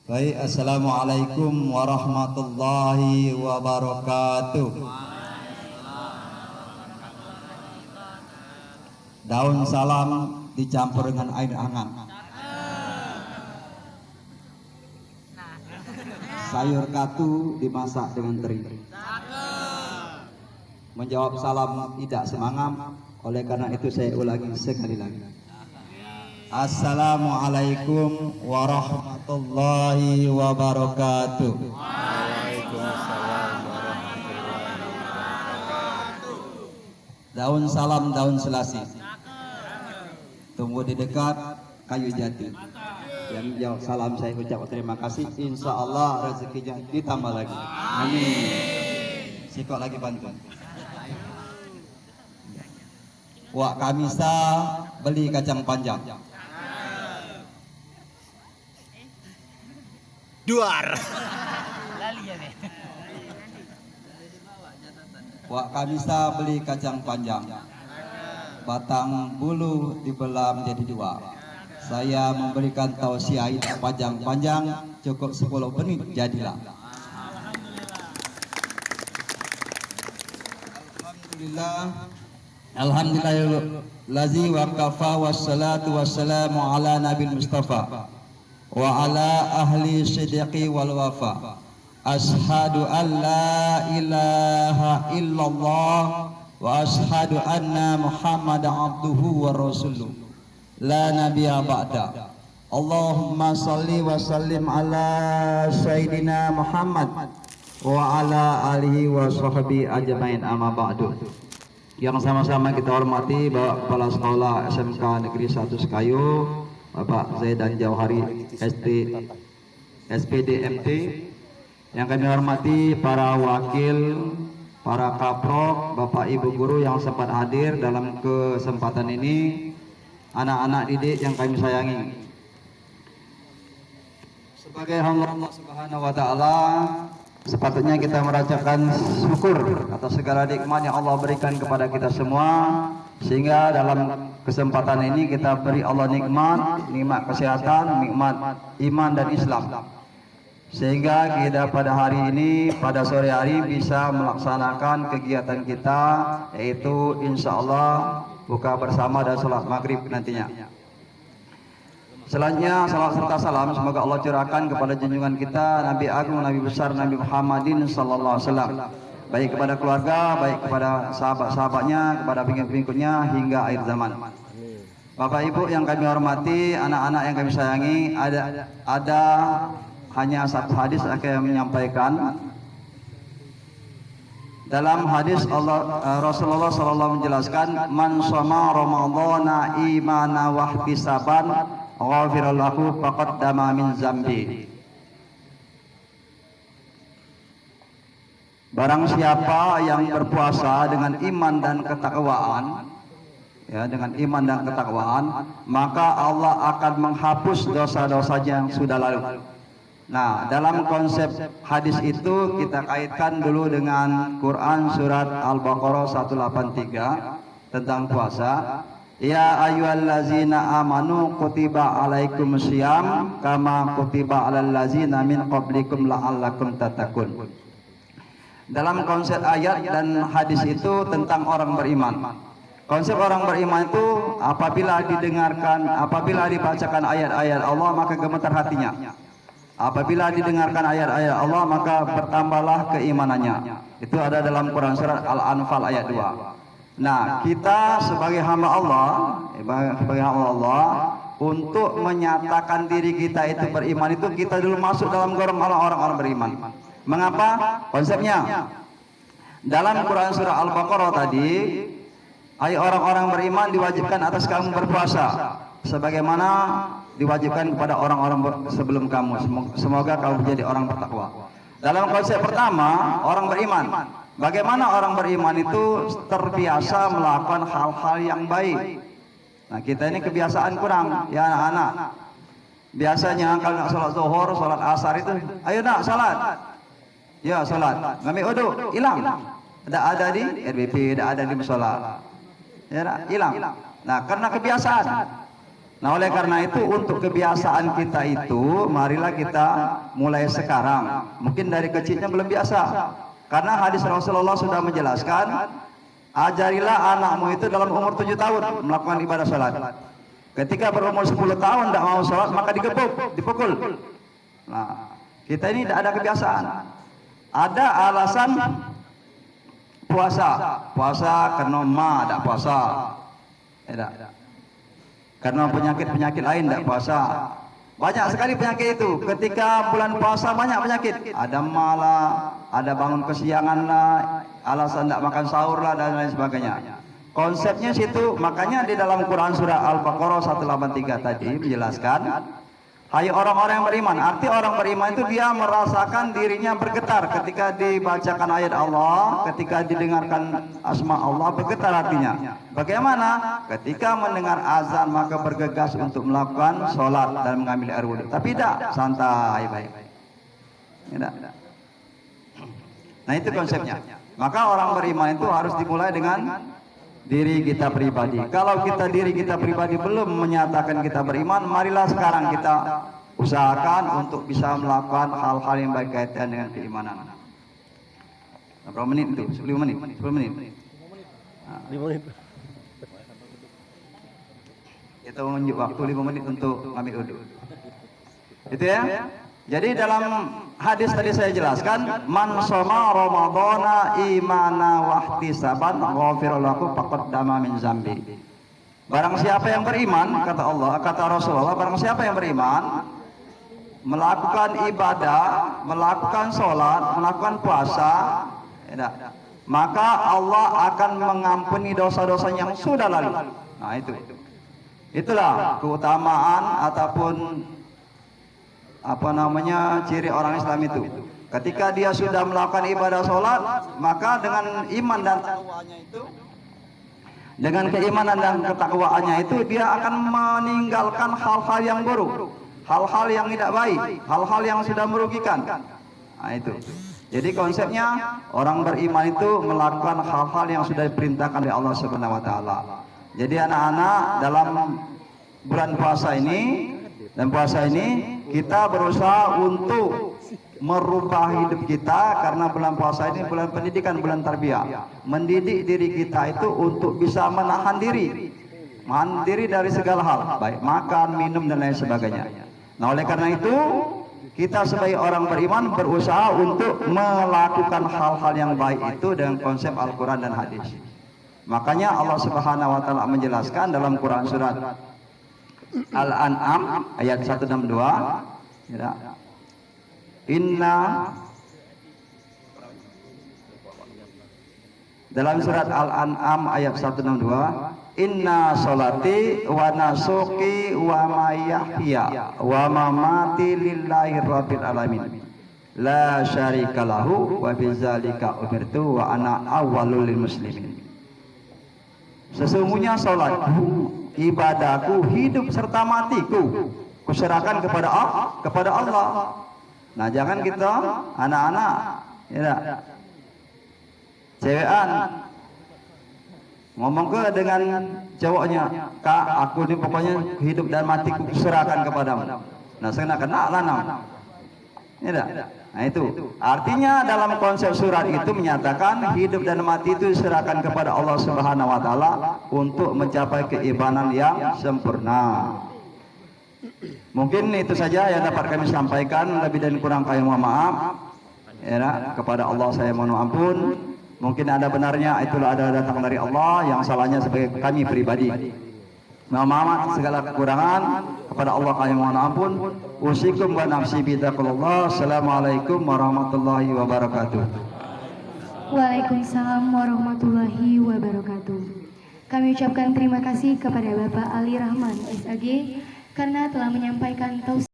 Baik, assalamualaikum warahmatullahi wabarakatuh. Daun salam dicampur dengan air hangat. Sayur katu dimasak dengan teri. Menjawab salam tidak semangat, oleh karena itu saya ulangi sekali lagi. Assalamualaikum warahmatullahi wabarakatuh. Waalaikumsalam warahmatullahi wabarakatuh. Daun salam, daun selasi. Tunggu di dekat kayu jati. Yang jawab salam saya ucap terima kasih. Insya Allah rezekinya ditambah lagi. Amin. Sikok lagi pantun. Wak kamisa beli kacang panjang. Duar. Wak kamisa beli kacang panjang. Batang bulu dibelah menjadi dua. Saya memberikan tausiah panjang-panjang, cukup 10 menit jadilah. Alhamdulillahillazi wa kafa wassalatu wassalamu ala nabil mustafa wa ala ahli siddiqi wal wafa. Ashhadu an la ilaha illallah wa ashhadu anna muhammadan abduhu wa rasuluh la nabiyya ba'da. Allahumma salli wa sallim ala sayyidina Muhammad wa ala alihi wa sahbihi ajmain, amma ba'du. Yang sama-sama kita hormati Bapak Kepala Sekolah SMK Negeri 1 Sekayu, Bapak Zaidan Jauhari SPD MT. Yang kami hormati para wakil, para kaprok, Bapak Ibu guru yang sempat hadir dalam kesempatan ini, anak-anak didik yang kami sayangi. Sebagai hamba Allah Subhanahu wa taala, sepatutnya kita merasakan syukur atas segala nikmat yang Allah berikan kepada kita semua, sehingga dalam kesempatan ini kita beri Allah nikmat kesehatan, nikmat iman dan Islam, sehingga kita pada hari ini, pada sore hari bisa melaksanakan kegiatan kita, yaitu insya Allah buka bersama dan sholat maghrib nantinya. Selanjutnya salam serta salam semoga Allah curahkan kepada junjungan kita Nabi Agung, Nabi besar, Nabi Muhammadin sallallahu alaihi wasallam, baik kepada keluarga, baik kepada sahabat-sahabatnya, kepada pengikut-pengikutnya hingga akhir zaman. Bapak Ibu yang kami hormati, anak-anak yang kami sayangi, ada hanya satu hadis yang akan menyampaikan. Dalam hadis Rasulullah SAW menjelaskan, man shoma ramadhana imana wa ihtisaban ghafira lahu faqaddama min zambi. Barang siapa yang berpuasa dengan iman dan ketakwaan, ya, dengan iman dan ketakwaan, maka Allah akan menghapus dosa-dosanya yang sudah lalu. Nah, dalam konsep hadis itu kita kaitkan dulu dengan Quran surat Al-Baqarah 183 tentang puasa. Ya ayyuhallazina amanu kutiba alaikumusiyam kama kutiba alal ladzina min qablikum la'allakum tattaqun. Dalam konsep ayat dan hadis itu tentang orang beriman. Konsep orang beriman itu apabila dibacakan ayat-ayat Allah maka gemetar hatinya. Apabila didengarkan ayat-ayat Allah maka bertambahlah keimanannya. Itu ada dalam Quran surat Al-Anfal ayat 2. Nah, kita sebagai hamba Allah, untuk menyatakan diri kita itu beriman itu kita dulu masuk dalam golongan orang-orang beriman. Mengapa? Konsepnya dalam Quran surah Al-Baqarah tadi, ayat orang-orang beriman diwajibkan atas kamu berpuasa sebagaimana diwajibkan kepada orang-orang sebelum kamu. Semoga kamu menjadi orang bertakwa. Dalam konsep pertama, orang beriman. Bagaimana orang beriman itu terbiasa melakukan hal-hal yang baik. Nah, kita ini kebiasaan kurang, ya anak-anak. Biasanya kalau nak sholat zuhur, sholat asar itu, ayo nak sholat. Ya sholat. Ngambil uduk, hilang. Tidak ada di RBP, tidak ada di musola. Ya, hilang. Nah, karena kebiasaan. Nah, oleh karena itu untuk kebiasaan kita itu marilah kita mulai sekarang. Mungkin dari kecilnya belum biasa. Karena hadis Rasulullah sudah menjelaskan, ajarilah anakmu itu dalam umur 7 tahun melakukan ibadah salat. Ketika berumur 10 tahun tidak mau salat maka digebuk, dipukul. Nah, kita ini tidak ada kebiasaan. Ada alasan puasa karena tidak puasa. Tidak. Karena penyakit-penyakit lain tidak puasa. Banyak sekali penyakit itu. Ketika bulan puasa banyak penyakit. Ada malah, ada bangun kesiangan lah, alasan tidak makan sahur lah dan lain sebagainya. Konsepnya situ, makanya di dalam Quran surah Al-Baqarah 183 tadi menjelaskan, hai orang-orang yang beriman. Arti orang beriman itu dia merasakan dirinya bergetar ketika dibacakan ayat Allah, ketika didengarkan asma Allah, bergetar hatinya. Bagaimana? Ketika mendengar azan maka bergegas untuk melakukan sholat dan mengambil air wudhu. Tapi tidak, santai baik. Tidak. Nah itu konsepnya. Maka orang beriman itu harus dimulai dengan diri kita pribadi. Kalau diri kita pribadi belum menyatakan kita beriman, marilah sekarang kita usahakan untuk bisa melakukan hal-hal yang baik kaitan dengan keimanan. Berapa menit itu? 10 menit. 10 menit. 5 menit. Kita menunjuk waktu 5 menit untuk ambil wudhu. Itu ya. Jadi dalam hadis tadi saya jelaskan, man shoma ramadhana imana wa ihtisaban ghafira lahu faqaddama min zambi. Barang siapa yang beriman, kata Allah, kata Rasulullah, barang siapa yang beriman melakukan ibadah, melakukan sholat, melakukan puasa, maka Allah akan mengampuni dosa-dosa yang sudah lalu. Nah itulah keutamaan ataupun ciri orang Islam itu. Ketika dia sudah melakukan ibadah sholat, maka dengan iman dan takwaannya itu, dengan keimanan dan ketakwaannya itu, dia akan meninggalkan hal-hal yang buruk, hal-hal yang tidak baik, hal-hal yang sudah merugikan. Nah itu. Jadi konsepnya orang beriman itu melakukan hal-hal yang sudah diperintahkan oleh Allah Subhanahu wa taala. Jadi anak-anak dalam bulan puasa ini kita berusaha untuk merubah hidup kita, karena bulan puasa ini bulan pendidikan, bulan tarbiyah. Mendidik diri kita itu untuk bisa menahan diri dari segala hal, baik makan, minum dan lain sebagainya. Nah, oleh karena itu kita sebagai orang beriman berusaha untuk melakukan hal-hal yang baik itu dengan konsep Al-Quran dan hadis. Makanya Allah Subhanahu wa taala menjelaskan dalam Quran surat Al-An'am ayat 162, ya. Dalam surat Al-An'am ayat 162, inna sholati wa nasuki wa mayahya wa mamati lillahi rabbil alamin la syarika lahu wa bidzalika umirtu wa ana awwalul muslimin. Sesungguhnya salatku, ibadahku, hidup serta matiku kuserahkan kepada Allah. Nah, jangan kita anak-anak ya cewekan ngomong dengan cowoknya, kak aku ini pokoknya hidup dan matiku kuserahkan kepadamu. Nah, saya kena lanang. Ya, nah itu artinya dalam konsep surat itu menyatakan hidup dan mati itu diserahkan kepada Allah Subhanahu wa taala untuk mencapai keimanan yang sempurna. Mungkin itu saja yang dapat kami sampaikan, lebih dan kurang kami mohon maaf. Ya, kepada Allah saya mohon ampun. Mungkin ada benarnya, itulah ada datang dari Allah, yang salahnya sebagai kami pribadi. Mohon maaf segala kekurangan, kepada Allah kami mohon ampun. Usikum wa nafsi bitaqullah. Assalamualaikum warahmatullahi wabarakatuh. Waalaikumsalam warahmatullahi wabarakatuh. Kami ucapkan terima kasih kepada Bapak Ali Rahman SAG karena telah menyampaikan tausiah